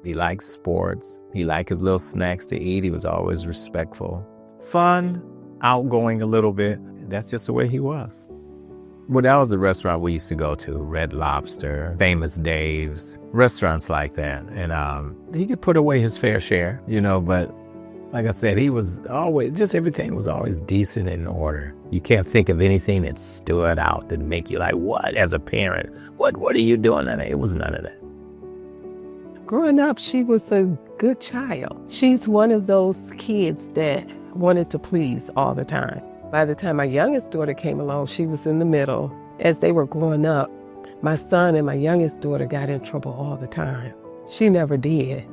He liked sports. He liked his little snacks to eat. He was always respectful. Fun, outgoing a little bit. That's just the way he was. Well, that was the restaurant we used to go to, Red Lobster, Famous Dave's, restaurants like that. And he could put away his fair share, but like I said, he was always, just everything was always decent and in order. You can't think of anything that stood out that make you like, what, as a parent? What are you doing? It was none of that. Growing up, she was a good child. She's one of those kids that wanted to please all the time. By the time my youngest daughter came along, she was in the middle. As they were growing up, my son and my youngest daughter got in trouble all the time. She never did.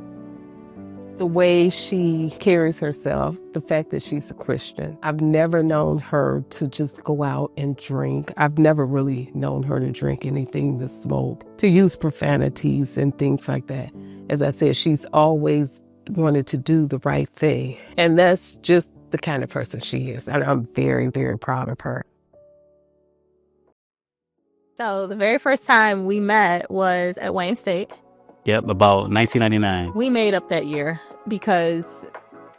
The way she carries herself, the fact that she's a Christian. I've never known her to just go out and drink. I've never really known her to drink anything, to smoke, to use profanities and things like that. As I said, she's always wanted to do the right thing. And that's just the kind of person she is. And I'm very, very proud of her. So the very first time we met was at Wayne State. Yep, about 1999. We made up that year because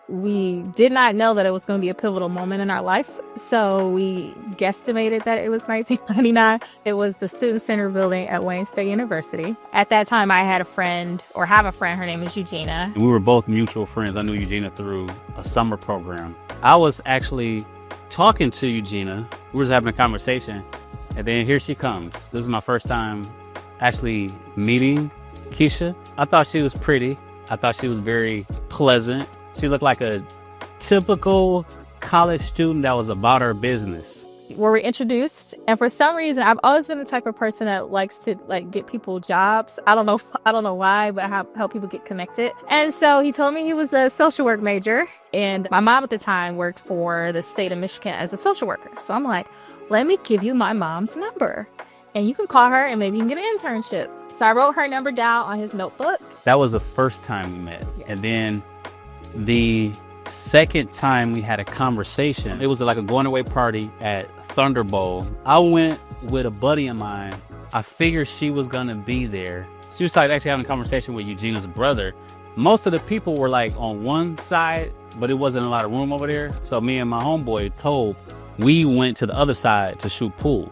we did not know that it was going to be a pivotal moment in our life. So we guesstimated that it was 1999. It was the Student Center building at Wayne State University. At that time, I had a friend, or have a friend, her name is Eugenia. We were both mutual friends. I knew Eugenia through a summer program. I was actually talking to Eugenia. We were having a conversation, and then here she comes. This is my first time actually meeting Keisha. I thought she was pretty. I thought she was very pleasant. She looked like a typical college student that was about her business. Where we introduced, and for some reason, I've always been the type of person that likes to get people jobs. I don't know why, but I help people get connected. And so he told me he was a social work major, and my mom at the time worked for the state of Michigan as a social worker. So I'm like, let me give you my mom's number, and you can call her, and maybe you can get an internship. So I wrote her number down on his notebook. That was the first time we met, and then the second time we had a conversation, it was like a going away party at Thunder Bowl. I went with a buddy of mine. I figured she was gonna be there. She was actually having a conversation with Eugenia's brother. Most of the people were like on one side, but it wasn't a lot of room over there. So me and my homeboy Tobe, we went to the other side to shoot pool.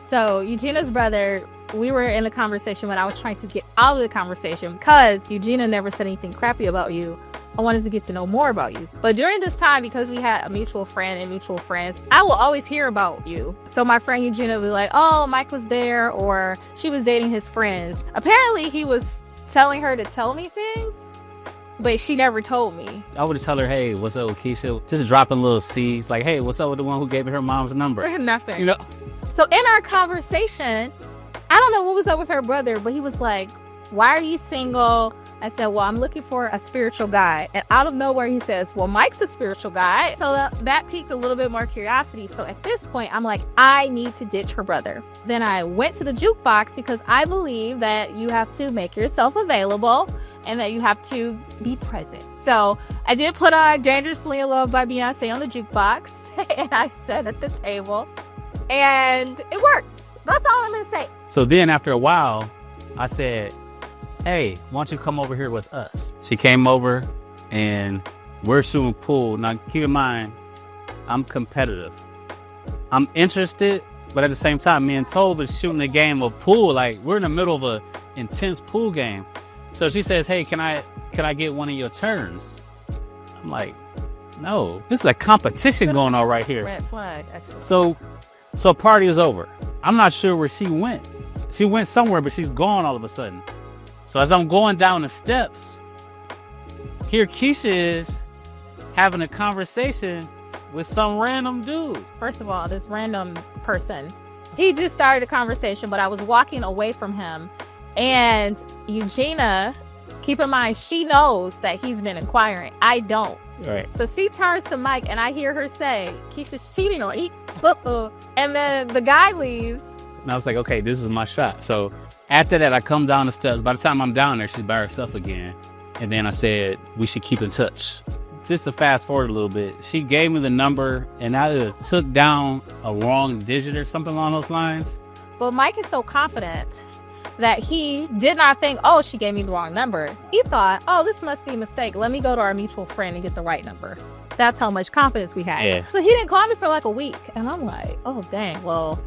So Eugenia's brother, we were in a conversation when I was trying to get out of the conversation because Eugenia never said anything crappy about you. I wanted to get to know more about you. But during this time, because we had a mutual friend and mutual friends, I will always hear about you. So my friend Eugenia would be like, oh, Mike was there, or she was dating his friends. Apparently, he was telling her to tell me things, but she never told me. I would tell her, hey, what's up with Keisha? Just dropping little seeds, like, hey, what's up with the one who gave her mom's number? Nothing. So in our conversation, I don't know what was up with her brother, but he was like, why are you single? I said, well, I'm looking for a spiritual guy. And out of nowhere, he says, well, Mike's a spiritual guy. So that piqued a little bit more curiosity. So at this point, I'm like, I need to ditch her brother. Then I went to the jukebox because I believe that you have to make yourself available and that you have to be present. So I did put on Dangerously in Love by Beyonce on the jukebox. And I sat at the table. And it worked. That's all I'm going to say. So then after a while, I said, hey, why don't you come over here with us? She came over and we're shooting pool. Now, keep in mind, I'm competitive. I'm interested, but at the same time, me and Tobe is shooting a game of pool. Like, we're in the middle of an intense pool game. So she says, hey, can I get one of your turns? I'm like, no, this is a competition going on right here. Red flag, actually. So party is over. I'm not sure where she went. She went somewhere, but she's gone all of a sudden. So as I'm going down the steps, here Keisha is having a conversation with some random dude. First of all, this random person, he just started a conversation, but I was walking away from him. And Eugenia, keep in mind, she knows that he's been inquiring. I don't. Right. So she turns to Mike and I hear her say, Keisha's cheating on me. And then the guy leaves. And I was like, okay, this is my shot. So after that, I come down the steps. By the time I'm down there, she's by herself again. And then I said, we should keep in touch. Just to fast forward a little bit, she gave me the number and I took down a wrong digit or something along those lines. But Mike is so confident that he did not think, oh, she gave me the wrong number. He thought, oh, this must be a mistake. Let me go to our mutual friend and get the right number. That's how much confidence we had. Yeah. So he didn't call me for like a week. And I'm like, oh, dang. Well,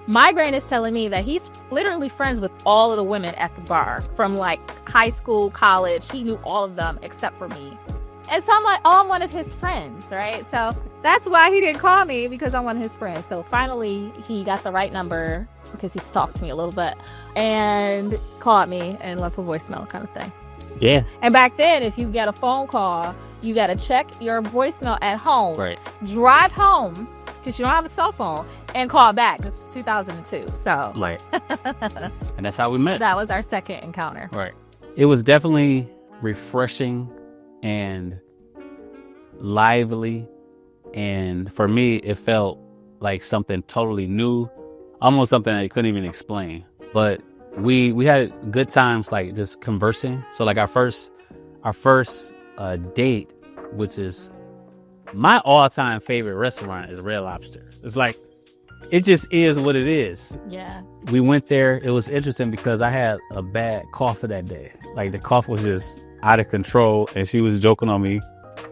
my brain is telling me that he's literally friends with all of the women at the bar from like high school, college. He knew all of them except for me. And so I'm like, oh, I'm one of his friends, right? So that's why he didn't call me, because I'm one of his friends. So finally, he got the right number because he stalked me a little bit and called me and left a voicemail kind of thing. Yeah. And back then, if you get a phone call, you got to check your voicemail at home, Right. drive home, because you don't have a cell phone, and call back. This was 2002. So Right. And that's how we met. that was our second encounter. Right. It was definitely refreshing and lively. And for me, it felt like something totally new, almost something I couldn't even explain. But we had good times, like just conversing. So like our first date, which is my all-time favorite restaurant, is Red Lobster. It's like, it just is what it is. Yeah. We went there. It was interesting because I had a bad cough that day. Like the cough was just out of control, and she was joking on me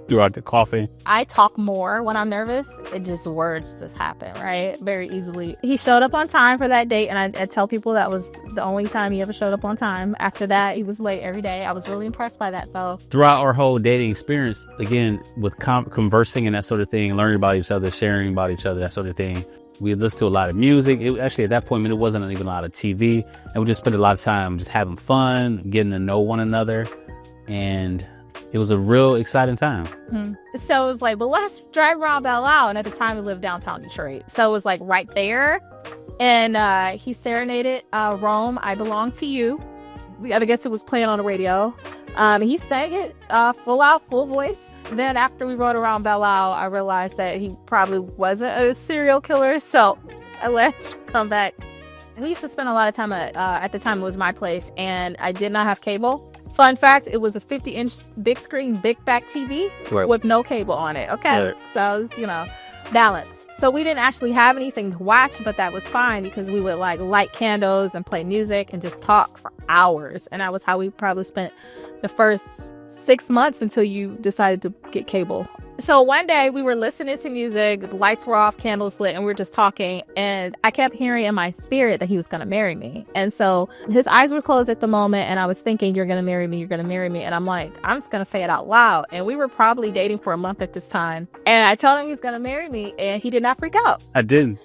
throughout the coughing. I talk more when I'm nervous. Words just happen, right? Very easily. He showed up on time for that date, and I tell people that was the only time he ever showed up on time. After that, he was late every day. I was really impressed by that, though. Throughout our whole dating experience, again, with conversing and that sort of thing, learning about each other, sharing about each other, that sort of thing, we listened to a lot of music. Actually, at that point, it wasn't even a lot of TV. And we just spent a lot of time just having fun, getting to know one another. And it was a real exciting time. So it was like, well, let's drive around Belle Isle. And at the time, we lived downtown Detroit. So it was like right there. And he serenaded Rome, I Belong to You. I guess it was playing on the radio. He sang it full voice. Then after we rode around Belle Isle, I realized that he probably wasn't a serial killer. So I let him come back. We used to spend a lot of time at the time, it was my place. And I did not have cable. Fun fact, it was a 50-inch big screen, big back TV with no cable on it. Okay. Right. So it was, balanced. So we didn't actually have anything to watch, but that was fine because we would like light candles and play music and just talk for hours. And that was how we probably spent the first 6 months until you decided to get cable. So one day we were listening to music, lights were off, candles lit, and we were just talking. And I kept hearing in my spirit that he was going to marry me. And so his eyes were closed at the moment. And I was thinking, you're going to marry me. You're going to marry me. And I'm like, I'm just going to say it out loud. And we were probably dating for a month at this time. And I told him he's going to marry me. And he did not freak out. I didn't.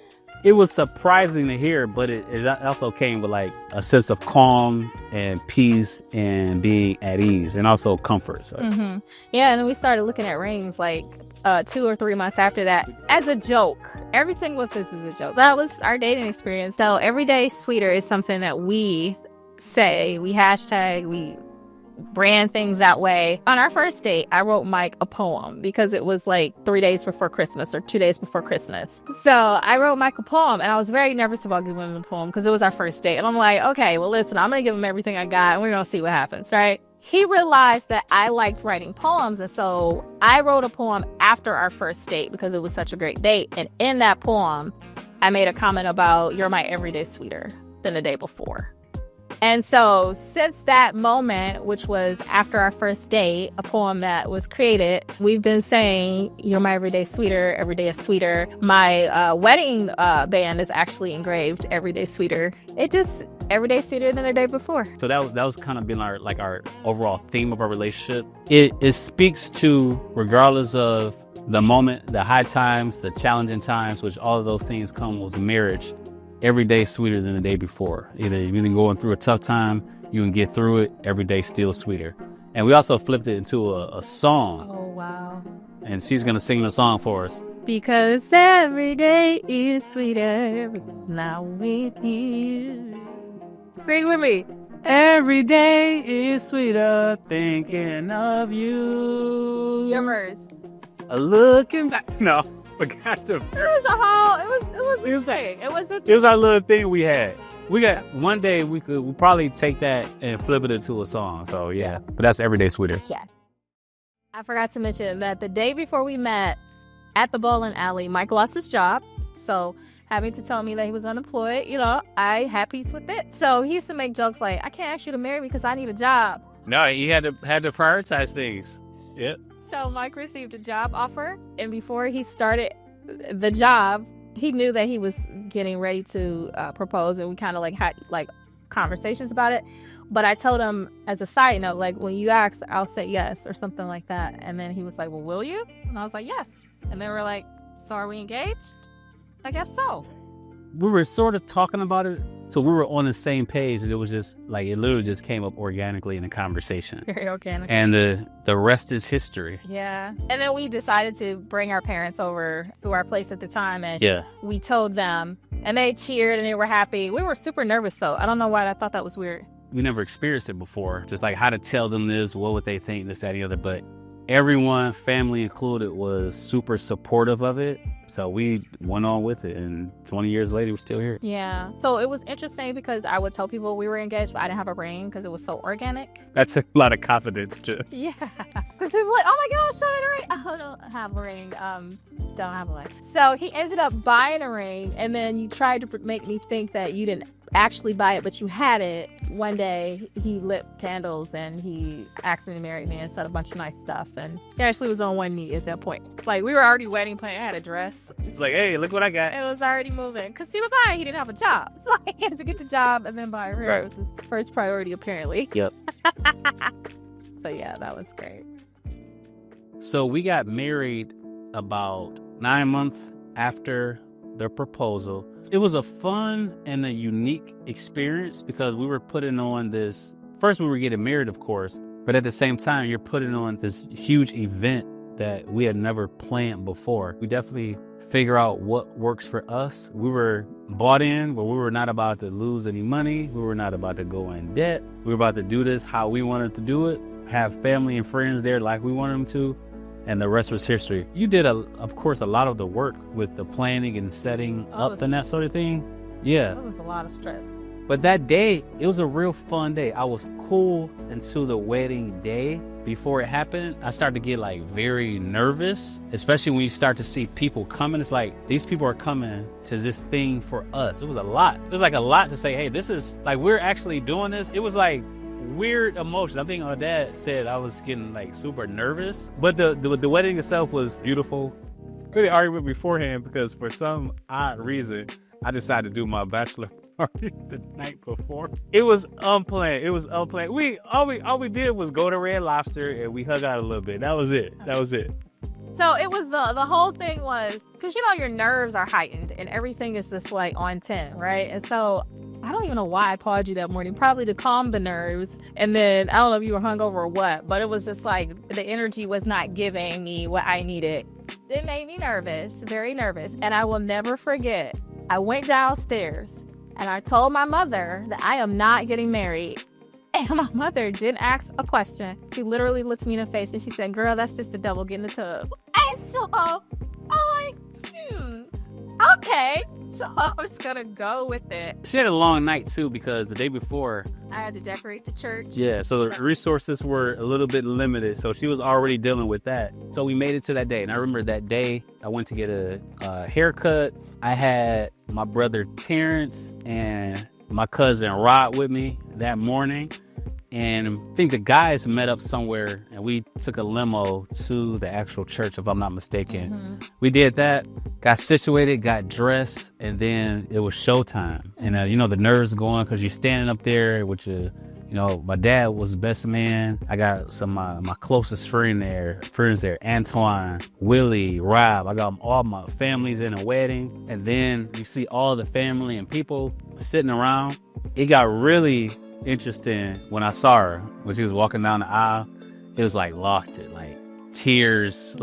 It was surprising to hear, but it also came with like a sense of calm and peace and being at ease and also comfort. So. Mm-hmm. Yeah, and then we started looking at rings like 2 or 3 months after that as a joke. Everything with this is a joke. That was our dating experience. So Everyday Sweeter is something that we say, we hashtag, we brand things that way. On our first date, I wrote Mike a poem because it was like 3 days before Christmas or 2 days before Christmas. So I wrote Mike a poem, and I was very nervous about giving him the poem because it was our first date. And I'm like, okay, well, listen, I'm going to give him everything I got, and we're going to see what happens, right? He realized that I liked writing poems, and so I wrote a poem after our first date because it was such a great date. And in that poem, I made a comment about, you're my everyday sweeter than the day before. And so since that moment, which was after our first date, a poem that was created, we've been saying, you're my everyday sweeter, every day is sweeter. My wedding band is actually engraved everyday sweeter. It just, every day sweeter than the day before. So that was kind of been our overall theme of our relationship. It speaks to, regardless of the moment, the high times, the challenging times, which all of those things come with marriage, every day sweeter than the day before. Either you've been going through a tough time, you can get through it, every day still sweeter. And we also flipped it into a song. Oh, wow. And she's going to sing the song for us. Because every day is sweeter now with you. Sing with me. Every day is sweeter thinking of you. Yummers. Looking back. No. Forgot to. It was a whole. It was our little thing we had. We got one day we'll probably take that and flip it into a song. So yeah, but that's Everyday Sweeter. Yeah. I forgot to mention that the day before we met at the bowling alley, Mike lost his job. So having to tell me that he was unemployed, I had peace with it. So he used to make jokes like, I can't ask you to marry me because I need a job. No, he had to prioritize things. Yep. So Mike received a job offer, and before he started the job, he knew that he was getting ready to propose, and we kind of had conversations about it. But I told him as a side note, when you ask, I'll say yes or something like that. And then he was like, well, will you? And I was like, yes. And then we're like, so are we engaged? I guess so. We were sort of talking about it. So we were on the same page, and it was just it literally just came up organically in a conversation. Very organic. And the rest is history. Yeah. And then we decided to bring our parents over to our place at the time, and we told them, and they cheered and they were happy. We were super nervous though. I don't know why I thought that was weird. We never experienced it before. Just how to tell them this, what would they think, this, that, and the other. But everyone, family included, was super supportive of it. So we went on with it, and 20 years later, we're still here. Yeah. So it was interesting because I would tell people we were engaged, but I didn't have a ring because it was so organic. That's a lot of confidence, too. Yeah. Because people were like, oh my gosh, show me the ring. Oh, I don't have a ring. Don't have a ring. So he ended up buying a ring, and then you tried to make me think that you didn't actually buy it, but you had it. One day he lit candles and he asked me to marry me and said a bunch of nice stuff, and he actually was on one knee at that point. It's we were already wedding planning. I had a dress. It's hey, look what I got. It was already moving because he didn't have a job, so he had to get the job and then buy a ring. Right. It was his first priority apparently. Yep. So yeah, that was great. So we got married about 9 months after the proposal. It was a fun and a unique experience because we were putting on this. First, we were getting married, of course, but at the same time, you're putting on this huge event that we had never planned before. We definitely figure out what works for us. We were bought in, but we were not about to lose any money. We were not about to go in debt. We were about to do this how we wanted to do it, have family and friends there like we wanted them to. And the rest was history. You did, of course, a lot of the work with the planning and setting up and that sort of thing. Yeah. That was a lot of stress. But that day, it was a real fun day. I was cool until the wedding day. Before it happened, I started to get very nervous, especially when you start to see people coming. It's these people are coming to this thing for us. It was a lot. It was a lot to say, hey, this is we're actually doing this. It was weird emotions. I think my dad said I was getting super nervous, but the wedding itself was beautiful. Really argued beforehand because for some odd reason I decided to do my bachelor party the night before. It was unplanned. We all we did was go to Red Lobster and we hung out a little bit. That was it. So it was the whole thing was because your nerves are heightened and everything is just on 10, right? And so I don't even know why I called you that morning, probably to calm the nerves. And then I don't know if you were hungover or what, but it was just the energy was not giving me what I needed. It made me nervous, very nervous. And I will never forget, I went downstairs and I told my mother that I am not getting married. And my mother didn't ask a question. She literally looked me in the face and she said, girl, that's just the devil getting the tub. And so I'm okay. So I was gonna go with it. She had a long night too because the day before I had to decorate the church. Yeah, so the resources were a little bit limited. So she was already dealing with that. So we made it to that day. And I remember that day I went to get a haircut. I had my brother Terrence and my cousin Rod with me that morning. And I think the guys met up somewhere and we took a limo to the actual church, if I'm not mistaken. Mm-hmm. We did that, got situated, got dressed, and then it was showtime. And, the nerves going because you're standing up there with my dad was the best man. I got some of my closest friends there, Antoine, Willie, Rob. I got all my families in a wedding. And then you see all the family and people sitting around. It got really interesting when I saw her when she was walking down the aisle. It was lost it, tears,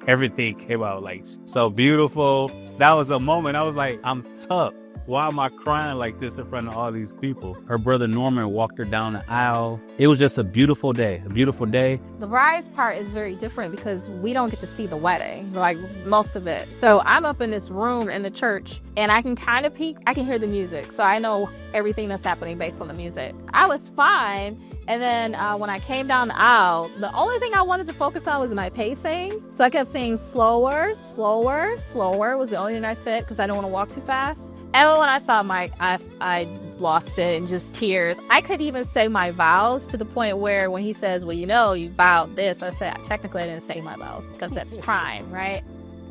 everything came out so beautiful. That was a moment I was I'm tough. why am I crying like this in front of all these people? Her brother Norman walked her down the aisle. It was just a beautiful day, a beautiful day. The bride's part is very different because we don't get to see the wedding, like most of it. So I'm up in this room in the church and I can kind of peek, I can hear the music. So I know everything that's happening based on the music. I was fine. And then when I came down the aisle, the only thing I wanted to focus on was my pacing. So I kept saying slower, slower, slower was the only thing I said because I don't want to walk too fast. And when I saw Mike, I lost it in just tears. I couldn't even say my vows to the point where when he says, well, you know, you vowed this, I said, technically I didn't say my vows because that's prime, right?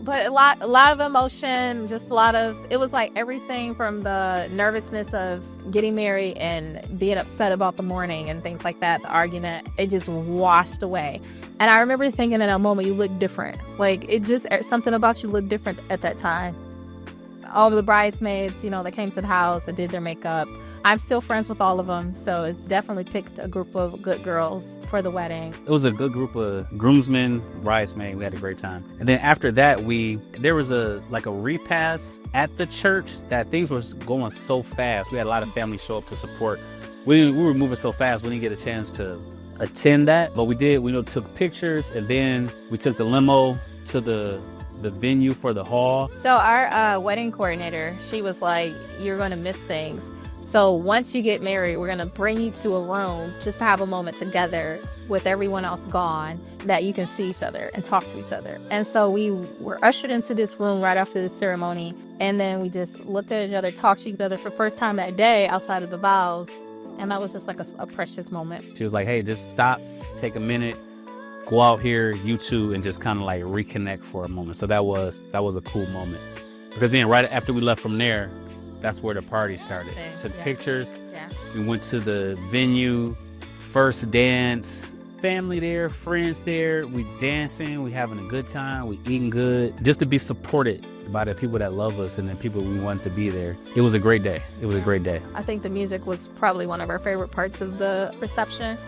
But a lot of emotion, just a lot of, it was like everything from the nervousness of getting married and being upset about the morning and things like that, the argument, it just washed away. And I remember thinking in a moment, you look different. Like it just, something about you looked different at that time. All of the bridesmaids, you know, they came to the house and did their makeup. I'm still friends with all of them, so it's definitely picked a group of good girls for the wedding. It was a good group of groomsmen, bridesmaids. We had a great time. And then after that, there was a repast at the church that things was going so fast. We had a lot of families show up to support. We were moving so fast, we didn't get a chance to attend that, but we did. We took pictures, and then we took the limo to the venue for the hall. So our wedding coordinator, she was like, you're going to miss things. So once you get married, we're going to bring you to a room just to have a moment together with everyone else gone that you can see each other and talk to each other. And so we were ushered into this room right after the ceremony. And then we just looked at each other, talked to each other for the first time that day outside of the vows. And that was just like a precious moment. She was like, hey, just stop, take a minute, go out here, you two, and just kind of like reconnect for a moment. So that was a cool moment. Because then right after we left from there, that's where the party started. Took pictures. Yeah. We went to the venue, first dance, family there, friends there. We dancing, we having a good time, we eating good. Just to be supported by the people that love us and the people we wanted to be there. It was a great day. It was a great day. I think the music was probably one of our favorite parts of the reception.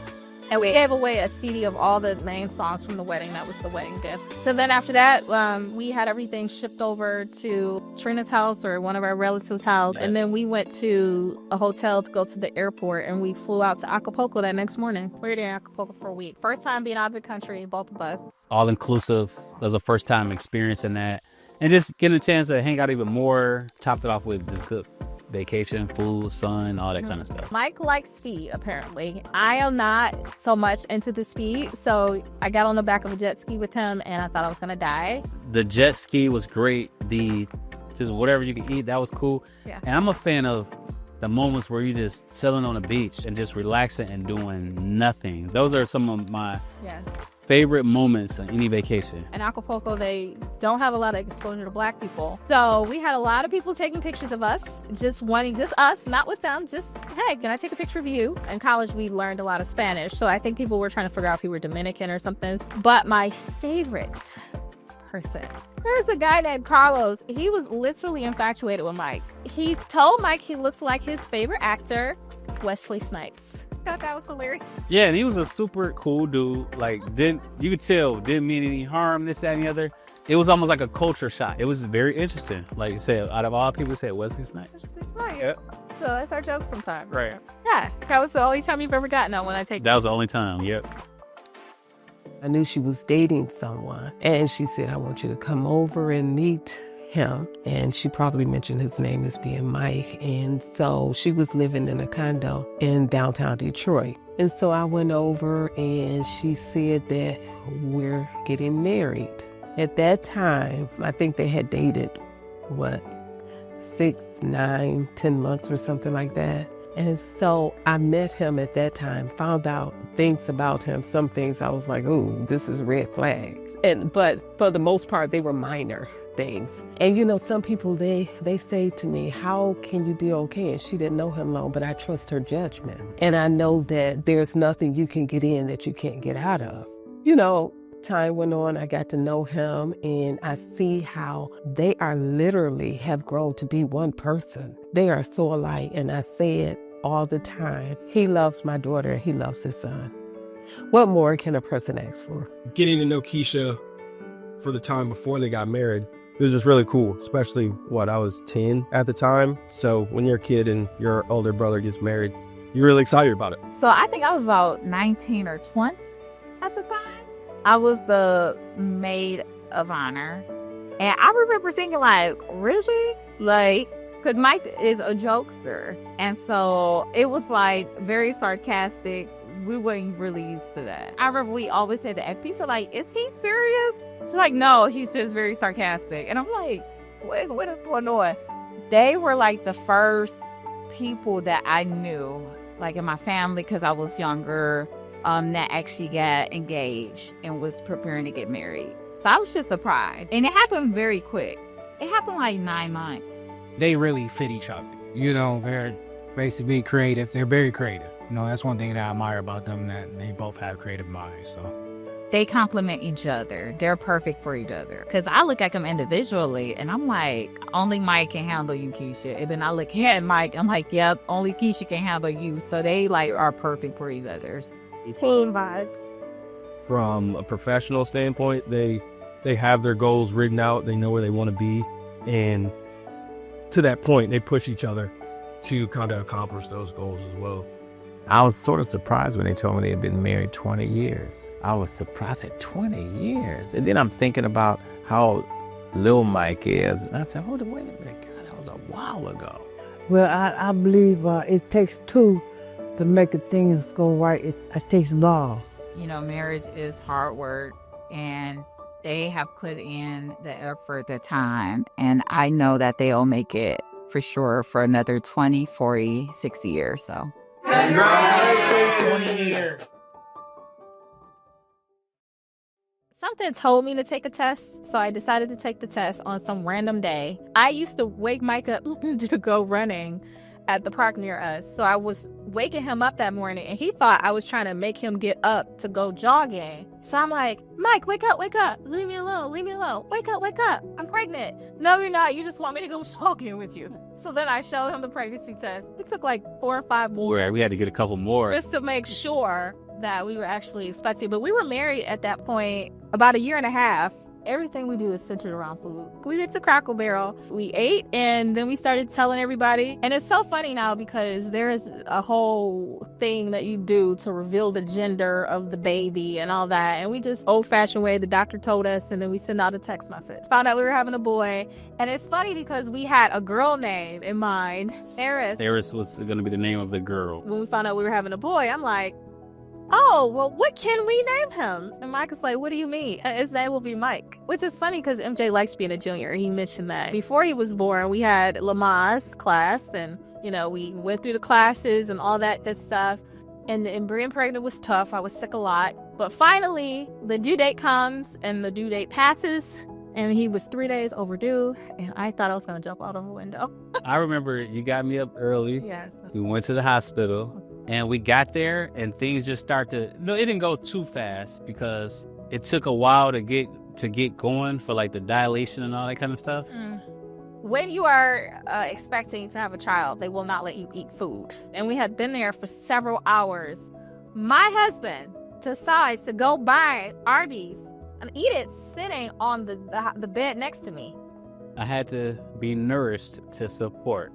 And we gave away a CD of all the main songs from the wedding. That was the wedding gift. So then after that, we had everything shipped over to Trina's house or one of our relatives' house. Yeah. And then we went to a hotel to go to the airport, and we flew out to Acapulco that next morning. We were there in Acapulco for a week. First time being out of the country, both of us. All inclusive. It was a first time experiencing that. And just getting a chance to hang out even more. Topped it off with this good vacation, food, sun, all that kind of stuff. Mike likes speed, apparently. I am not so much into the speed, so I got on the back of a jet ski with him, and I thought I was gonna die. The jet ski was great. Just whatever you could eat, that was cool. Yeah. And I'm a fan of the moments where you're just chilling on the beach and just relaxing and doing nothing. Those are some of my favorite moments on any vacation. In Acapulco, they don't have a lot of exposure to Black people. So we had a lot of people taking pictures of us, just us, not with them, just, hey, can I take a picture of you? In college, we learned a lot of Spanish. So I think people were trying to figure out if we were Dominican or something. But my favorite person, there's a guy named Carlos. He was literally infatuated with Mike. He told Mike he looked like his favorite actor, Wesley Snipes. I thought that was hilarious. Yeah, and he was a super cool dude. Like, you could tell, didn't mean any harm, this, that, and the other. It was almost like a culture shock. It was very interesting. Like you said, out of all people, said Wesley Snipes. Right. Yep. So that's our joke sometimes. Right. Yeah, that was the only time you've ever gotten on when I take. That was the only time. Yep. I knew she was dating someone, and she said, I want you to come over and meet him. And she probably mentioned his name as being Mike. And so she was living in a condo in downtown Detroit. And so I went over, and she said that we're getting married. At that time, I think they had dated, 6, 9, 10 months or something like that. And so I met him at that time, found out things about him. Some things I was like, oh, this is red flags. But for the most part, they were minor things. And you know, some people, they say to me, how can you be okay? And she didn't know him long, but I trust her judgment. And I know that there's nothing you can get in that you can't get out of. You know, time went on, I got to know him, and I see how they are literally have grown to be one person. They are so alike, and I say it all the time. He loves my daughter, he loves his son. What more can a person ask for? Getting to know Keisha for the time before they got married, It was just really cool, especially I was 10 at the time. So when you're a kid and your older brother gets married, you're really excited about it. So I think I was about 19 or 20 at the time. I was the maid of honor. And I remember thinking like, really? Like, because Mike is a jokester. And so it was like very sarcastic. We weren't really used to that. I remember we always said that. And people are like, is he serious? She's like, no, he's just very sarcastic. And I'm like, what is going on? They were like the first people that I knew, like in my family, because I was younger, that actually got engaged and was preparing to get married. So I was just surprised. And it happened very quick. It happened like 9 months. They really fit each other. You know, they're basically creative. They're very creative. You know, that's one thing that I admire about them, that they both have creative minds. So they complement each other. They're perfect for each other. Because I look at them individually, and I'm like, only Mike can handle you, Keisha. And then I look at Mike, I'm like, yep, only Keisha can handle you. So they like are perfect for each other. Team vibes. From a professional standpoint, they have their goals written out. They know where they want to be. And to that point, they push each other to kind of accomplish those goals as well. I was sort of surprised when they told me they had been married 20 years. I was surprised at 20 years. And then I'm thinking about how little Mike is. And I said, wait a minute, God, that was a while ago. Well, I believe it takes two to make things go right. It takes love. You know, marriage is hard work, and they have put in the effort, the time, and I know that they'll make it for sure for another 20, 40, 60 years. So congratulations. Something told me to take a test, so I decided to take the test on some random day. I used to wake Mike up to go running at the park near us. So I was waking him up that morning, and he thought I was trying to make him get up to go jogging. So I'm like, Mike, wake up, leave me alone, wake up, I'm pregnant. No, you're not, you just want me to go jogging with you. So then I showed him the pregnancy test. It took like 4 or 5 more We had to get a couple more. just to make sure that we were actually expecting. But we were married at that point about 1.5 years. Everything we do is centered around food. We went to Cracker Barrel, we ate, and then we started telling everybody. And it's so funny now because there's a whole thing that you do to reveal the gender of the baby and all that. And we just old-fashioned way, the doctor told us, and then we sent out a text message. Found out we were having a boy. And it's funny because we had a girl name in mind, Eris. Eris was going to be the name of the girl. When we found out we were having a boy, I'm like, oh, well, what can we name him? And Mike was like, what do you mean? His name will be Mike. Which is funny because MJ likes being a junior. He mentioned that. Before he was born, we had Lamaze class, and, you know, we went through the classes and all that good stuff. And being pregnant was tough. I was sick a lot. But finally, the due date comes, and the due date passes, and he was 3 days overdue, and I thought I was going to jump out of a window. I remember you got me up early. Yes. We went to the hospital. And we got there, and things just started to... No, it didn't go too fast because it took a while to get going for, like, the dilation and all that kind of stuff. When you are expecting to have a child, they will not let you eat food. And we had been there for several hours. My husband decides to go buy Arby's and eat it sitting on the bed next to me. I had to be nourished to support.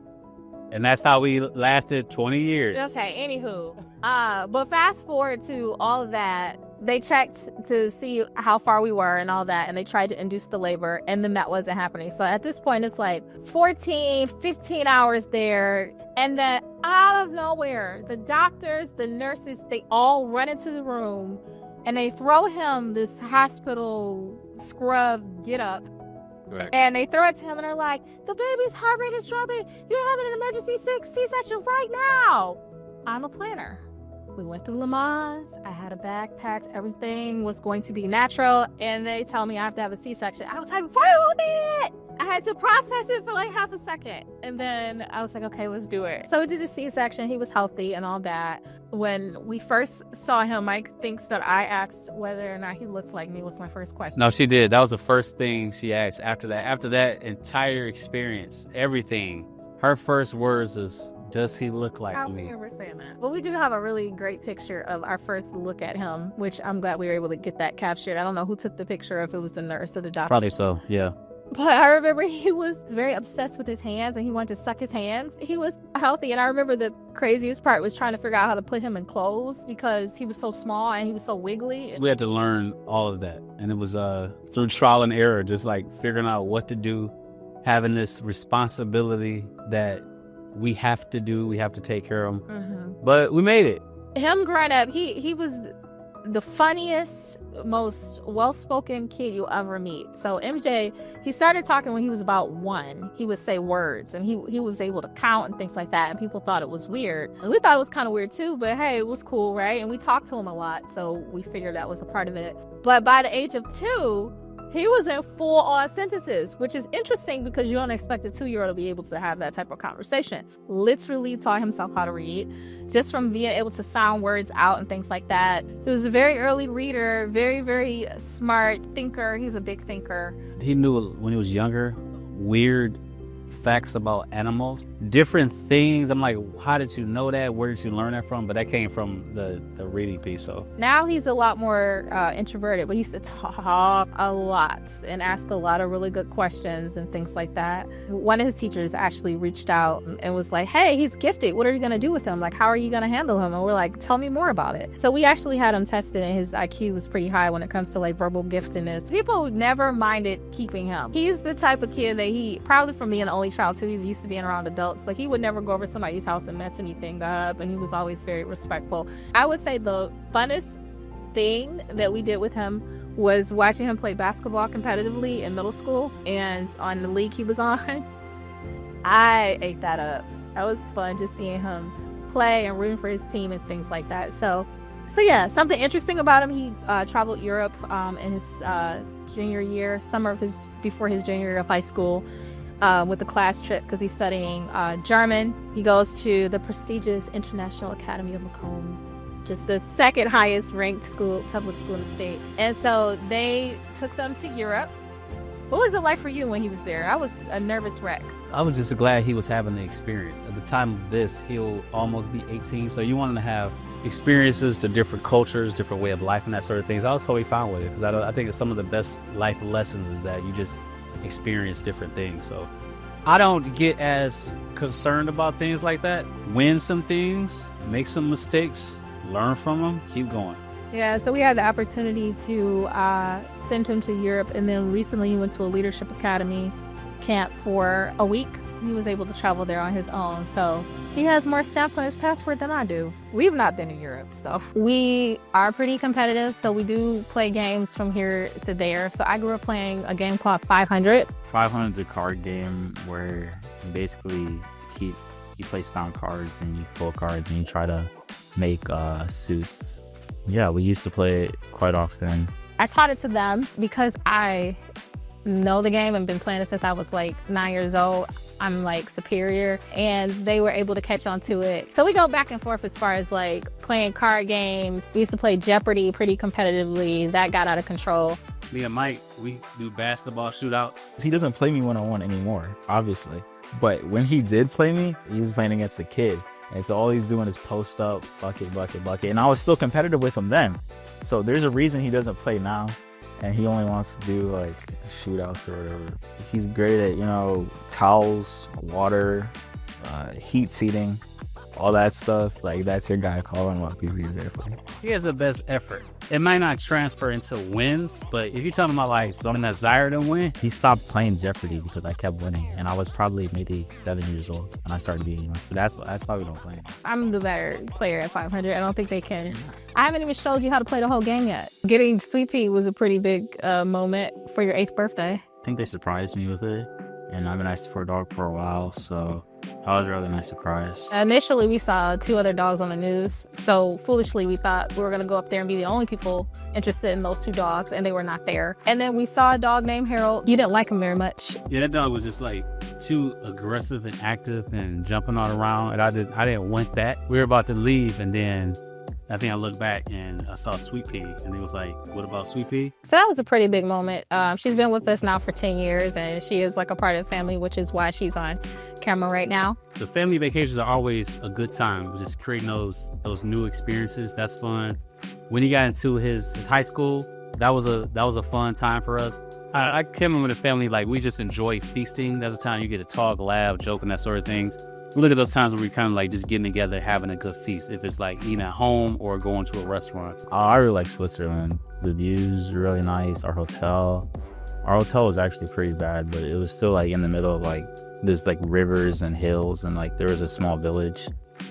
And that's how we lasted 20 years. Okay, anywho. But fast forward to all of that. They checked to see how far we were and all that, and they tried to induce the labor, and then that wasn't happening. So at this point, it's like 14, 15 hours there, and then out of nowhere, the doctors, the nurses, they all run into the room, and they throw him this hospital scrub get-up. Right. And they throw it to him and they're like, the baby's heart rate is dropping. You're having an emergency C-section right now. I'm a planner. We went through Lamaze. I had a bag packed. Everything was going to be natural. And they tell me I have to have a C-section. I was like, wait a minute. I had to process it for like half a second. And then I was like, okay, let's do it. So we did the C-section. He was healthy and all that. When we first saw him, Mike thinks that I asked whether or not he looks like me was my first question. No, she did. That was the first thing she asked after that. After that entire experience, everything, her first words is, does he look like me? I remember saying that. But we do have a really great picture of our first look at him, which I'm glad we were able to get that captured. I don't know who took the picture, if it was the nurse or the doctor. Probably so, yeah. But I remember he was very obsessed with his hands and he wanted to suck his hands. He was healthy. And I remember the craziest part was trying to figure out how to put him in clothes because he was so small and he was so wiggly. We had to learn all of that. And it was through trial and error, just like figuring out what to do, having this responsibility that we have to do, we have to take care of him. Mm-hmm. But we made it. Him growing up, he was the funniest, most well-spoken kid you'll ever meet. So MJ, he started talking when he was about 1. He would say words and he was able to count and things like that. And people thought it was weird. And we thought it was kind of weird too, but hey, it was cool, right? And we talked to him a lot, so we figured that was a part of it. But by the age of 2, he was in full-on sentences, which is interesting because you don't expect a 2-year-old to be able to have that type of conversation. Literally taught himself how to read just from being able to sound words out and things like that. He was a very early reader, very, very smart thinker. He's a big thinker. He knew when he was younger, weird facts about animals, different things. I'm like, how did you know that? Where did you learn that from? But that came from the reading piece. So now he's a lot more introverted, but he used to talk a lot and ask a lot of really good questions and things like that. One of his teachers actually reached out and was like, hey, he's gifted. What are you going to do with him? Like, how are you going to handle him? And we're like, tell me more about it. So we actually had him tested and his IQ was pretty high when it comes to like verbal giftedness. People never minded keeping him. He's the type of kid that he, probably from being an only child too, he's used to being around adults. Like he would never go over somebody's house and mess anything up, and he was always very respectful. I would say the funnest thing that we did with him was watching him play basketball competitively in middle school and on the league he was on. I ate that up. That was fun just seeing him play and rooting for his team and things like that. So yeah, something interesting about him, he traveled Europe in his junior year, before his junior year of high school. With the class trip because he's studying German. He goes to the prestigious International Academy of Macomb, just the second highest ranked public school in the state. And so they took them to Europe. What was it like for you when he was there? I was a nervous wreck. I was just glad he was having the experience. At the time of this, he'll almost be 18, so you want him to have experiences to different cultures, different way of life and that sort of things. I was totally fine with it because I think it's some of the best life lessons is that you just experience different things. So I don't get as concerned about things like that. Win some things, make some mistakes, learn from them, keep going. Yeah, so we had the opportunity to send him to Europe, and then recently he went to a leadership academy camp for a week. He was able to travel there on his own, so he has more stamps on his passport than I do. We've not been to Europe, so we are pretty competitive, so we do play games from here to there. So I grew up playing a game called 500. 500 is a card game where basically you place down cards and you pull cards and you try to make suits. Yeah, we used to play it quite often. I taught it to them because I know the game and been playing it since I was like 9 years old. I'm like superior, and they were able to catch on to it. So we go back and forth as far as like playing card games. We used to play Jeopardy pretty competitively. That got out of control. Me and Mike, we do basketball shootouts. He doesn't play me one-on-one anymore, obviously. But when he did play me, he was playing against a kid. And so all he's doing is post up, bucket, bucket, bucket. And I was still competitive with him then. So there's a reason he doesn't play now. And he only wants to do like shootouts or whatever. He's great at, towels, water, heat seating, all that stuff. Like that's your guy. Call him up. He's there for you. He has the best effort. It might not transfer into wins, but if you're talking about like something that's desire to win, He stopped playing Jeopardy because I kept winning, and I was probably maybe 7 years old and I started beating him. But that's why we don't play him. I'm the better player at 500. I don't think they can. I haven't even showed you how to play the whole game yet. Getting Sweet Pea was a pretty big moment for your 8th birthday. I think they surprised me with it, and I've been asked for a dog for a while, so that was a really nice surprise. Initially, we saw 2 other dogs on the news. So foolishly, we thought we were going to go up there and be the only people interested in those 2 dogs, and they were not there. And then we saw a dog named Harold. You didn't like him very much. yeah, that dog was just like too aggressive and active and jumping all around, and I didn't want that. We were about to leave, and then I think I looked back and I saw Sweet Pea, and it was like, what about Sweet Pea? So that was a pretty big moment. She's been with us now for 10 years, and she is like a part of the family, which is why she's on camera right now. The family vacations are always a good time. Just creating those new experiences. That's fun. When he got into his high school, that was a fun time for us. I came in with a family, like, we just enjoy feasting. That's the time you get to talk, laugh, joke, and that sort of things. We look at those times where we kind of like just getting together, having a good feast. If it's like eating at home or going to a restaurant. I really like Switzerland. The views are really nice. Our hotel was actually pretty bad, but it was still like in the middle of like there's like rivers and hills, and like there was a small village,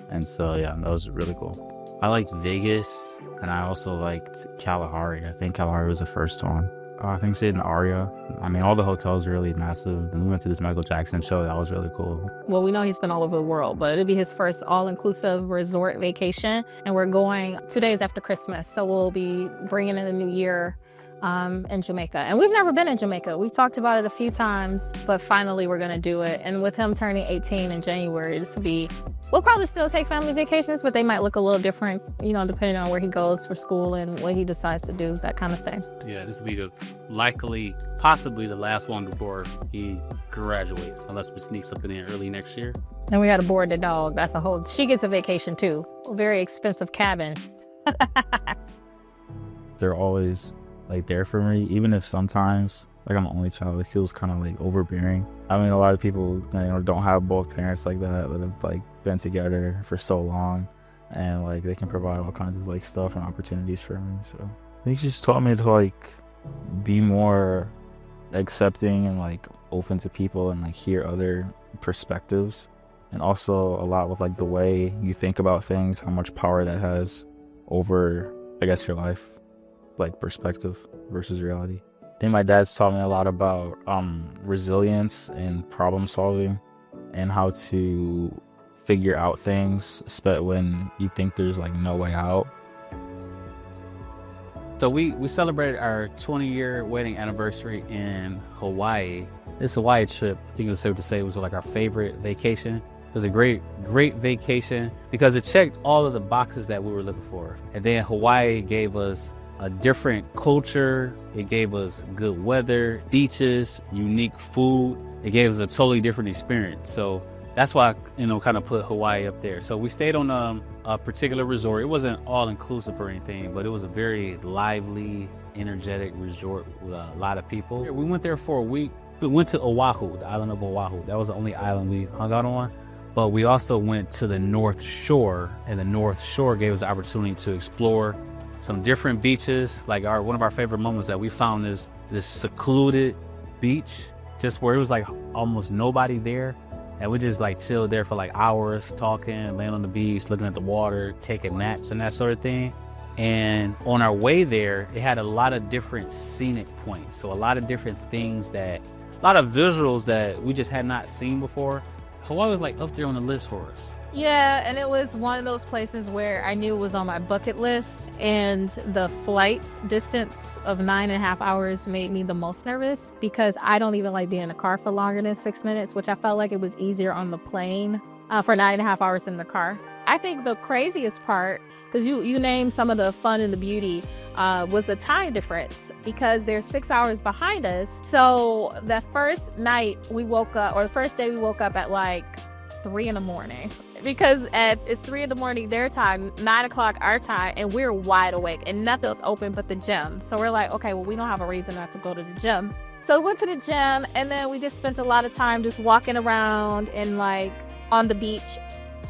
and so yeah, that was really cool. I liked Vegas, and I also liked Kalahari. I think Kalahari was the first one. I think we stayed in Aria. I mean, all the hotels are really massive. And we went to this Michael Jackson show. That was really cool. Well, we know he's been all over the world, but it'll be his first all-inclusive resort vacation. And we're going 2 days after Christmas. So we'll be bringing in the new year in Jamaica. And we've never been in Jamaica. We've talked about it a few times, but finally we're going to do it. And with him turning 18 in January, this will be... We'll probably still take family vacations, but they might look a little different, you know, depending on where he goes for school and what he decides to do, that kind of thing. Yeah, this will be possibly the last one before he graduates, unless we sneak something in early next year. And we got to board the dog. That's a whole... She gets a vacation too. A very expensive cabin. They're always like there for me, even if sometimes like I'm the only child, it feels kind of like overbearing. I mean, a lot of people, you know, don't have both parents like that have like been together for so long, and like they can provide all kinds of like stuff and opportunities for me. So they just taught me to like be more accepting and like open to people and like hear other perspectives, and also a lot with like the way you think about things, how much power that has over, I guess, your life, like perspective versus reality. I think my dad's taught me a lot about resilience and problem solving and how to figure out things, especially when you think there's like no way out. So we celebrated our 20-year wedding anniversary in Hawaii. This Hawaii trip, I think it was safe to say, was like our favorite vacation. It was a great vacation because it checked all of the boxes that we were looking for. And then Hawaii gave us a different culture. It gave us good weather, beaches, unique food. It gave us a totally different experience. So that's why I, kind of put Hawaii up there. So we stayed on a particular resort. It wasn't all inclusive or anything, but it was a very lively, energetic resort with a lot of people. We went there for a week. We went to Oahu, the island of Oahu. That was the only island we hung out on. But we also went to the North Shore, and the North Shore gave us the opportunity to explore some different beaches. Like one of our favorite moments that we found this secluded beach, just where it was like almost nobody there, and we just like chilled there for like hours, talking, laying on the beach, looking at the water, taking naps and that sort of thing. And on our way there, it had a lot of different scenic points, so a lot of different things, a lot of visuals that we just had not seen before. Hawaii was like up there on the list for us. Yeah, and it was one of those places where I knew it was on my bucket list, and the flight distance of 9.5 hours made me the most nervous because I don't even like being in the car for longer than 6 minutes, which I felt like it was easier on the plane for 9.5 hours in the car. I think the craziest part, because you named some of the fun and the beauty, was the time difference, because they're 6 hours behind us. So the first night we woke up, or the first day we woke up at like 3 a.m. because it's 3 a.m. their time, 9 o'clock our time, and we're wide awake and nothing's open but the gym. So we're like, okay, well, we don't have a reason not to go to the gym. So we went to the gym, and then we just spent a lot of time just walking around and like on the beach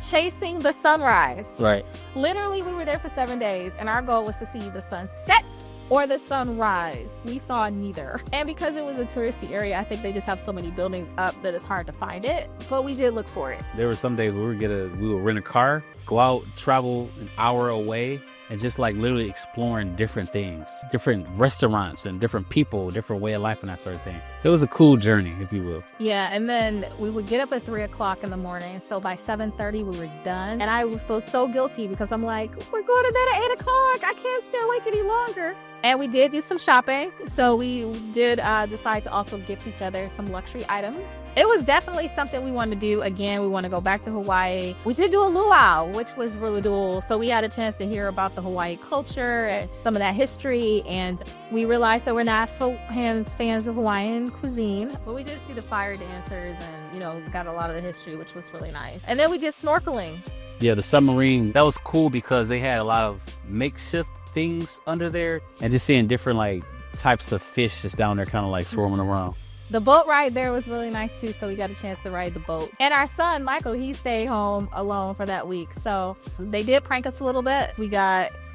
chasing the sunrise. Right. Literally, we were there for 7 days, and our goal was to see the sunset or the sunrise. We saw neither. And because it was a touristy area, I think they just have so many buildings up that it's hard to find it. But we did look for it. There were some days where we would rent a car, go out, travel an hour away, and just like literally exploring different things, different restaurants and different people, different way of life and that sort of thing. So it was a cool journey, if you will. Yeah, and then we would get up at 3 o'clock in the morning. So by 7:30 we were done. And I would feel so guilty because I'm like, we're going to bed at 8 o'clock. I can't stay awake any longer. And we did do some shopping. So we did decide to also gift each other some luxury items. It was definitely something we wanted to do again. We want to go back to Hawaii. We did do a luau, which was really cool. So we had a chance to hear about the Hawaii culture and some of that history. And we realized that we're not fans of Hawaiian cuisine, but we did see the fire dancers and, got a lot of the history, which was really nice. And then we did snorkeling. Yeah, the submarine, that was cool because they had a lot of makeshift things under there, and just seeing different like types of fish just down there kind of like swarming around. The boat ride there was really nice too, so we got a chance to ride the boat. And our son, Michael, he stayed home alone for that week. So they did prank us a little bit.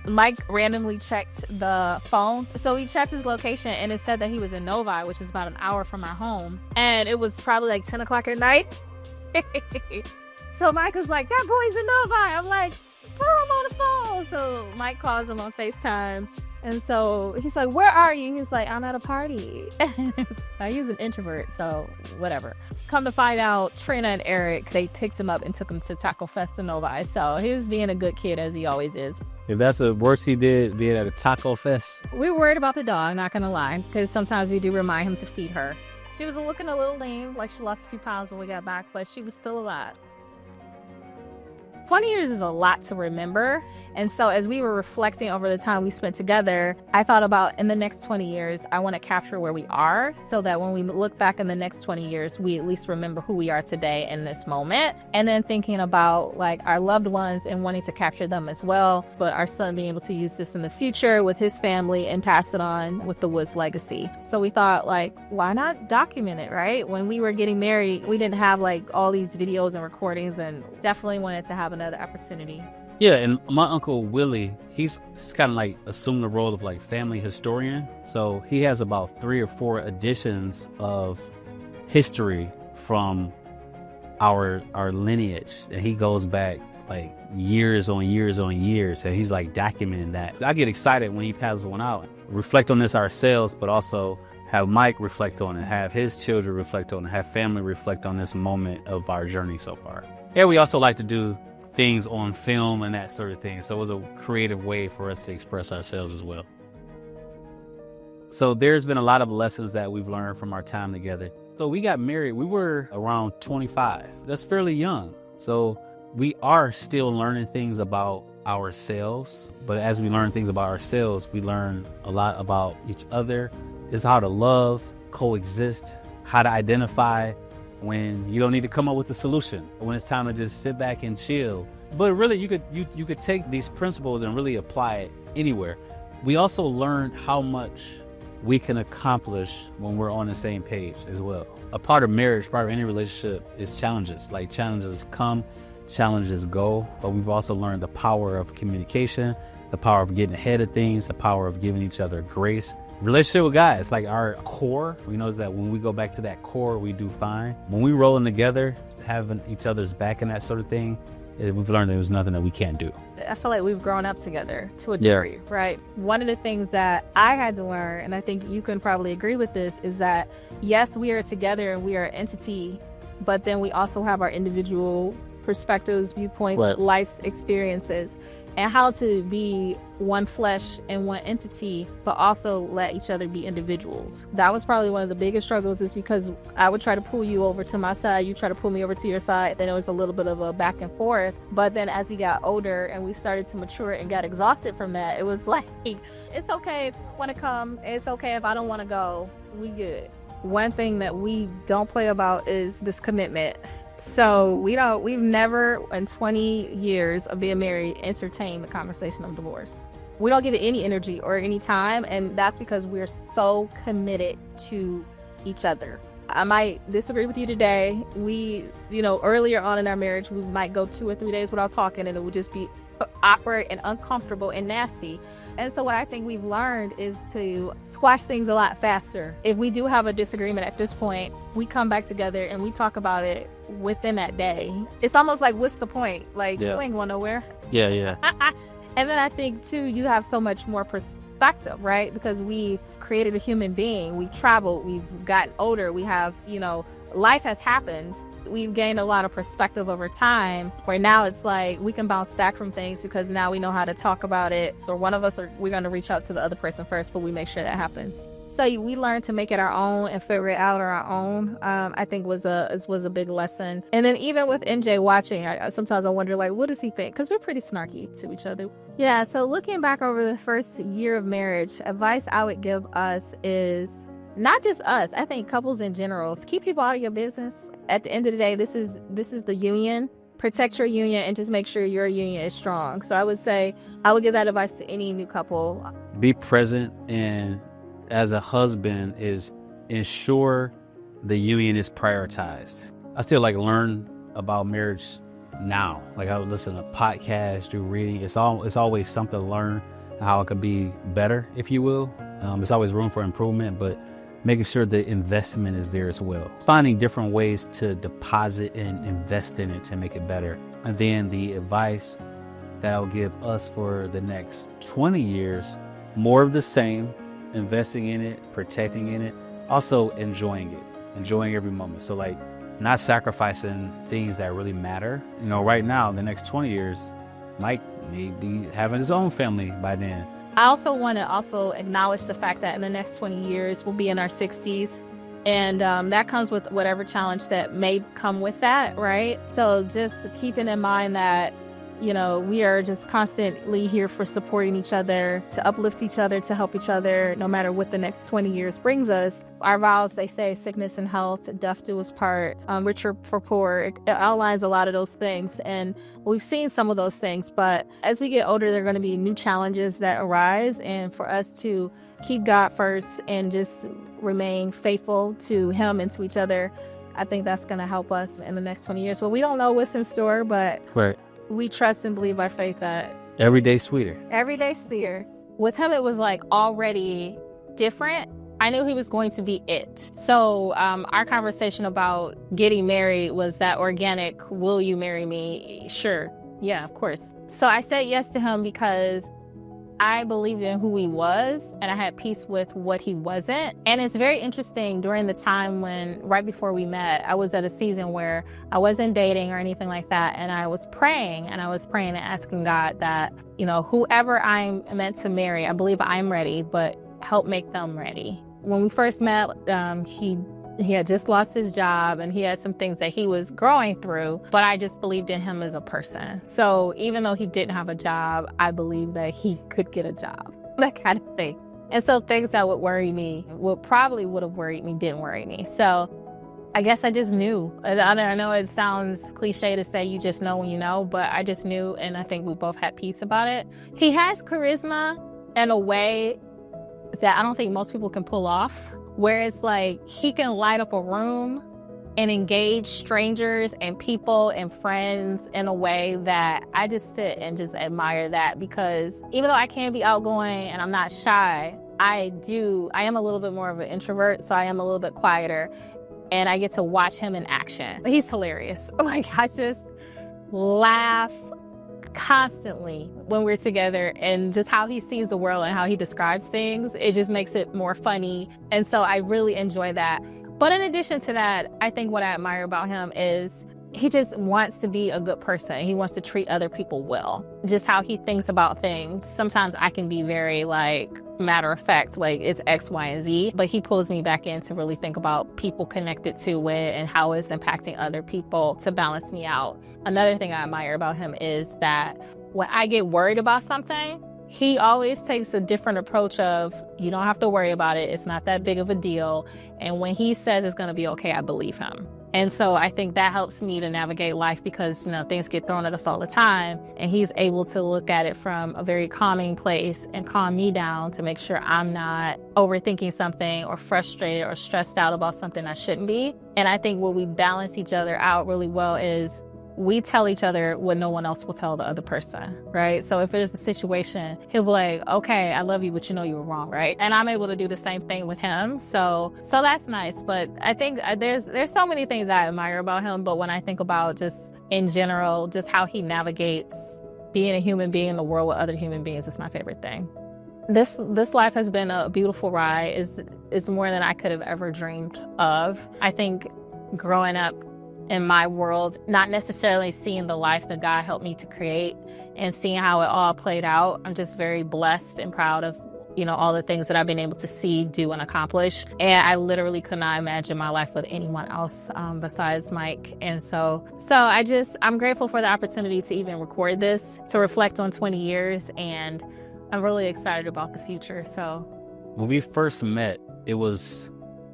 Mike randomly checked the phone. So we checked his location and it said that he was in Novi, which is about an hour from our home. And it was probably like 10 o'clock at night. So Mike was like, that boy's in Novi. I'm like, put him on the phone. So Mike calls him on FaceTime. And so he's like, where are you? He's like, I'm at a party. Now, he's an introvert, so whatever. Come to find out, Trina and Eric, they picked him up and took him to Taco Fest in Novi. So he was being a good kid, as he always is. If that's the worst he did, being at a Taco Fest. We were worried about the dog, not gonna lie, because sometimes we do remind him to feed her. She was looking a little lean, like she lost a few pounds when we got back, but she was still alive. 20 years is a lot to remember. And so as we were reflecting over the time we spent together, I thought about in the next 20 years, I want to capture where we are so that when we look back in the next 20 years, we at least remember who we are today in this moment. And then thinking about like our loved ones and wanting to capture them as well. But our son being able to use this in the future with his family and pass it on with the Woods legacy. So we thought like, why not document it, right? When we were getting married, we didn't have like all these videos and recordings, and definitely wanted to have another opportunity. Yeah, and my uncle Willie, he's kind of like assumed the role of like family historian. So he has about 3 or 4 editions of history from our lineage, and he goes back like years on years on years, and he's like documenting that. I get excited when he passes one out. Reflect on this ourselves, but also have Mike reflect on it, have his children reflect on it, have family reflect on this moment of our journey so far. And we also like to do things on film and that sort of thing. So it was a creative way for us to express ourselves as well. So there's been a lot of lessons that we've learned from our time together. So we got married, we were around 25. That's fairly young. So we are still learning things about ourselves. But as we learn things about ourselves, we learn a lot about each other. It's how to love, coexist, how to identify when you don't need to come up with a solution, when it's time to just sit back and chill. But really, you could take these principles and really apply it anywhere. We also learned how much we can accomplish when we're on the same page as well. A part of marriage, part of any relationship, is challenges. Like, challenges come, challenges go, but we've also learned the power of communication, the power of getting ahead of things, the power of giving each other grace. Relationship with God, it's like our core. We know that when we go back to that core, we do fine. When we rolling together, having each other's back and that sort of thing, we've learned there was nothing that we can't do. I feel like we've grown up together to a degree, right? One of the things that I had to learn, and I think you can probably agree with this, is that yes, we are together and we are an entity, but then we also have our individual perspectives, viewpoints, life experiences, and how to be one flesh and one entity, but also let each other be individuals. That was probably one of the biggest struggles, is because I would try to pull you over to my side, you try to pull me over to your side, then it was a little bit of a back and forth. But then as we got older and we started to mature and got exhausted from that, it was like, it's okay if you want to come, it's okay if I don't want to go, we good. One thing that we don't play about is this commitment. So we've never in 20 years of being married entertained the conversation of divorce. We don't give it any energy or any time, and that's because we're so committed to each other. I might disagree with you today. Earlier on in our marriage, we might go 2 or 3 days without talking, and it would just be awkward and uncomfortable and nasty. And so what I think we've learned is to squash things a lot faster. If we do have a disagreement at this point, we come back together and we talk about it within that day. It's almost like, what's the point? Like, you ain't going nowhere. Yeah. And then I think, too, you have so much more perspective, right? Because we created a human being. We've traveled. We've gotten older. We have, life has happened. We've gained a lot of perspective over time, where now it's like we can bounce back from things because now we know how to talk about it. So one of us, we're going to reach out to the other person first, but we make sure that happens. So we learned to make it our own and figure it out on our own. I think was a big lesson. And then even with NJ watching, sometimes I wonder, like, what does he think? Because we're pretty snarky to each other. Yeah. So looking back over the first year of marriage, advice I would give us is, not just us, I think couples in general, keep people out of your business. At the end of the day, this is the union. protect your union and just make sure your union is strong. So I would say I would give that advice to any new couple. Be present, and as a husband is ensure the union is prioritized. I still like learn about marriage now. Like I would listen to podcasts, do reading. It's always something to learn how it could be better, if you will. There's always room for improvement, but making sure the investment is there as well. Finding different ways to deposit and invest in it to make it better. And then the advice that I'll give us for the next 20 years, more of the same, investing in it, protecting in it, also enjoying it, enjoying every moment. So like not sacrificing things that really matter. You know, right now, the next 20 years, Mike may be having his own family by then. I also want to acknowledge the fact that in the next 20 years, we'll be in our 60s. And that comes with whatever challenge that may come with that, right? So just keeping in mind that, you know, we are just constantly here for supporting each other, to uplift each other, to help each other, no matter what the next 20 years brings us. Our vows, they say sickness and health, death do us part, richer for poor. It outlines a lot of those things. And we've seen some of those things. But as we get older, there are going to be new challenges that arise. And for us to keep God first and just remain faithful to Him and to each other, I think that's going to help us in the next 20 years. Well, we don't know what's in store, but Right. we trust and believe by faith that Every day sweeter. every day sphere. With him, it was like already different. I knew he was going to be it. So our conversation about getting married was that organic, will you marry me? Sure. Yeah, of course. So I said yes to him because I believed in who he was and I had peace with what he wasn't. And it's very interesting during the time when, right before we met, I was at a season where I wasn't dating or anything like that. And I was praying and asking God that, you know, whoever I'm meant to marry, I believe I'm ready, but help make them ready. When we first met, he had just lost his job and he had some things that he was growing through, but I just believed in him as a person. So even though he didn't have a job, I believed that he could get a job, that kind of thing. And so things that would worry me, probably would have worried me, didn't worry me. So I guess I just knew. I know it sounds cliche to say you just know when you know, but I just knew, and I think we both had peace about it. He has charisma in a way that I don't think most people can pull off, where it's like he can light up a room and engage strangers and people and friends in a way that I just sit and just admire that, because even though I can be outgoing and I'm not shy, I am a little bit more of an introvert, so I am a little bit quieter, and I get to watch him in action. He's hilarious. Like, I just laugh constantly when we're together, and just how he sees the world and how he describes things, it just makes it more funny. And so I really enjoy that. But in addition to that, I think what I admire about him is he just wants to be a good person. He wants to treat other people well. Just how he thinks about things. Sometimes I can be very like matter of fact, like it's X, Y, and Z, but he pulls me back in to really think about people connected to it and how it's impacting other people to balance me out. Another thing I admire about him is that when I get worried about something, he always takes a different approach of, you don't have to worry about it. It's not that big of a deal. And when he says it's going to be okay, I believe him. And so I think that helps me to navigate life, because, you know, things get thrown at us all the time. And he's able to look at it from a very calming place and calm me down to make sure I'm not overthinking something or frustrated or stressed out about something I shouldn't be. And I think what we balance each other out really well is we tell each other what no one else will tell the other person, right? So if there's a situation, he'll be like, okay, I love you, but you know you were wrong, right? And I'm able to do the same thing with him. So that's nice. But I think there's so many things I admire about him. But when I think about just in general, just how he navigates being a human being in the world with other human beings is my favorite thing. This life has been a beautiful ride. It's more than I could have ever dreamed of. I think growing up in my world, not necessarily seeing the life that God helped me to create and seeing how it all played out, I'm just very blessed and proud of, you know, all the things that I've been able to see, do, and accomplish. And I literally could not imagine my life with anyone else besides Mike. And so I'm grateful for the opportunity to even record this, to reflect on 20 years, and I'm really excited about the future. So when we first met, it was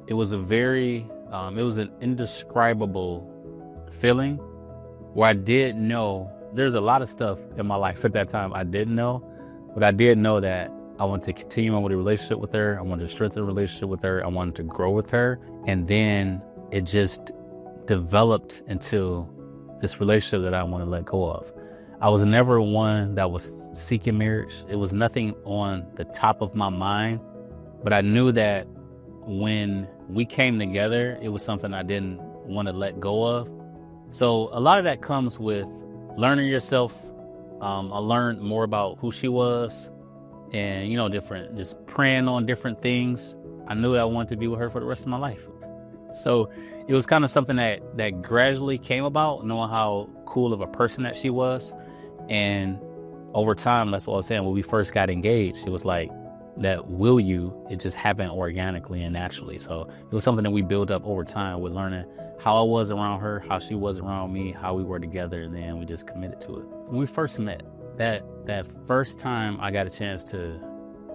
an indescribable feeling, where I did know there's a lot of stuff in my life at that time I didn't know, but I did know that I wanted to continue on with a relationship with her. I wanted to strengthen a relationship with her. I wanted to grow with her. And then it just developed into this relationship that I want to let go of. I was never one that was seeking marriage. It was nothing on the top of my mind, but I knew that when we came together, it was something I didn't want to let go of. So a lot of that comes with learning yourself. I learned more about who she was and, just praying on different things. I knew that I wanted to be with her for the rest of my life. So it was kind of something that gradually came about, knowing how cool of a person that she was. And over time, that's what I was saying, when we first got engaged, it was like that will you, it just happened organically and naturally. So it was something that we built up over time with learning how I was around her, how she was around me, how we were together, and then we just committed to it. When we first met, that first time I got a chance to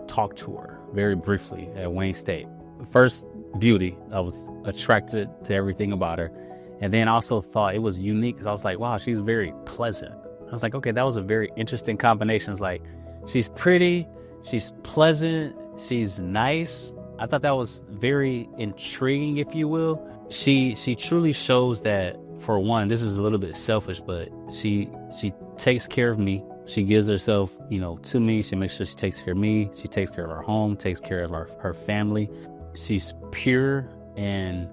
talk to her very briefly at Wayne State. First, beauty. I was attracted to everything about her. And then I also thought it was unique because I was like, wow, she's very pleasant. I was like, okay, that was a very interesting combination. It's like, she's pretty, she's pleasant, she's nice. I thought that was very intriguing, if you will. She truly shows that, for one, this is a little bit selfish, but she takes care of me. She gives herself, to me. She makes sure she takes care of me. She takes care of our home, takes care of her family. She's pure and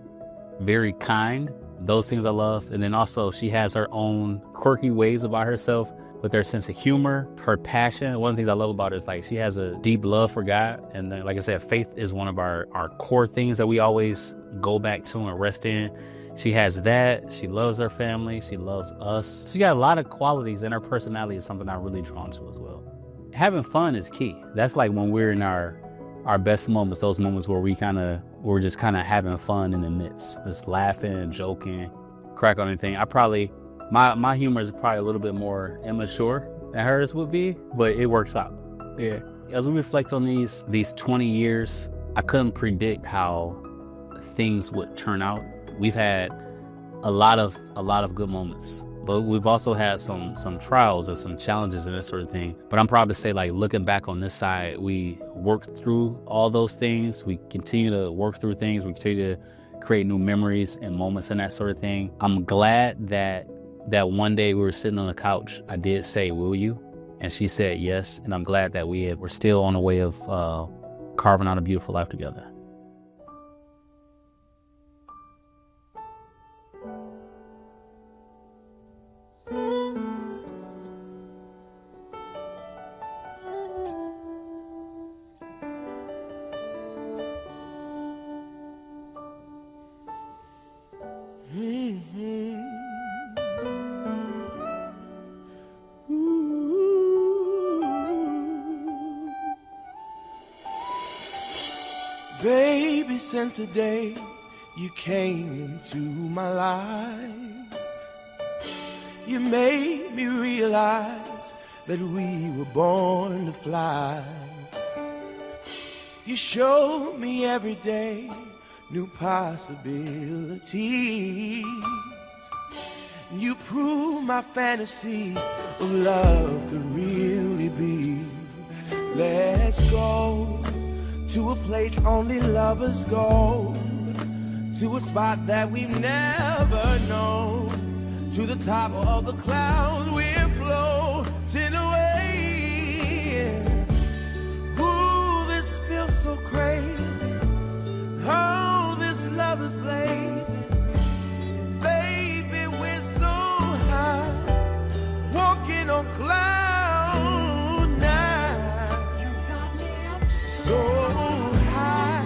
very kind. Those things I love. And then also she has her own quirky ways about herself with her sense of humor, her passion. One of the things I love about her is like she has a deep love for God. And then, like I said, faith is one of our core things that we always go back to and rest in. She has that. She loves her family. She loves us. She got a lot of qualities, and her personality is something I'm really drawn to as well. Having fun is key. That's like when we're in our best moments, those moments where we're just kind of having fun in the midst, just laughing, joking, crack on anything. My humor is probably a little bit more immature than hers would be, but it works out. Yeah. As we reflect on these 20 years, I couldn't predict how things would turn out. We've had a lot of good moments, but we've also had some trials and some challenges and that sort of thing. But I'm proud to say, like, looking back on this side, we worked through all those things. We continue to work through things. We continue to create new memories and moments and that sort of thing. I'm glad that one day we were sitting on the couch, I did say, will you? And she said yes. And I'm glad that we're still on the way of carving out a beautiful life together. Baby, since the day you came into my life, you made me realize that we were born to fly. You showed me every day new possibilities. You proved my fantasies of love could really be. Let's go to a place only lovers go, to a spot that we've never known, to the top of the clouds we're floating away. Ooh, this feels so crazy. Oh, this love is blazing. Baby, we're so high, walking on cloud nine. So high,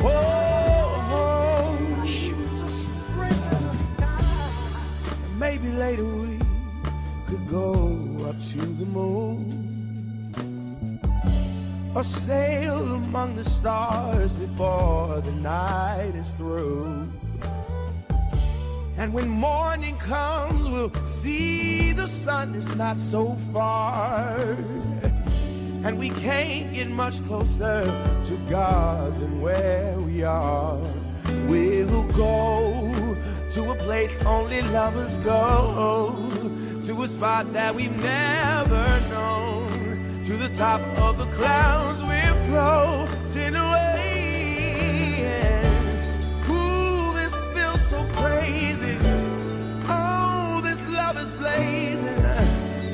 oh, maybe later we could go up to the moon, or sail among the stars before the night is through. And when morning comes, we'll see the sun is not so far. And we can't get much closer to God than where we are. We'll go to a place only lovers go, to a spot that we've never known, to the top of the clouds we're floating away. Ooh, this feels so crazy. Oh, this love is blazing,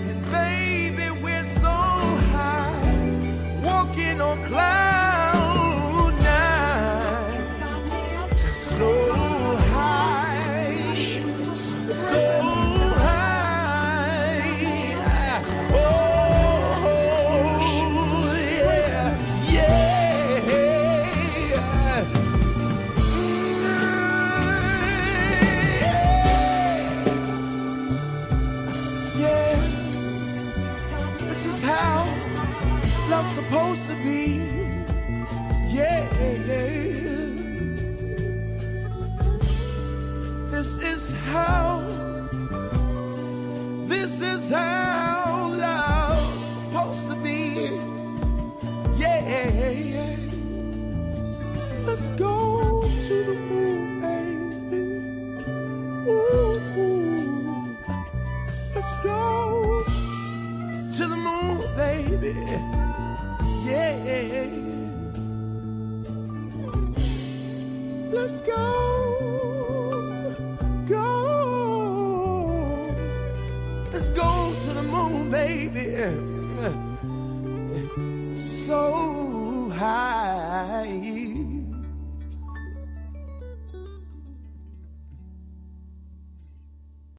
and baby, we're so high, walking on cloud nine, so high, so high. Oh, yeah, yeah, yeah. This is how love's supposed to be. Yeah. This is how love's supposed to be. Yeah. Let's go to the moon, baby. Ooh. Let's go to the moon, baby. Yeah. Let's go. Let's go to the moon, baby. So high.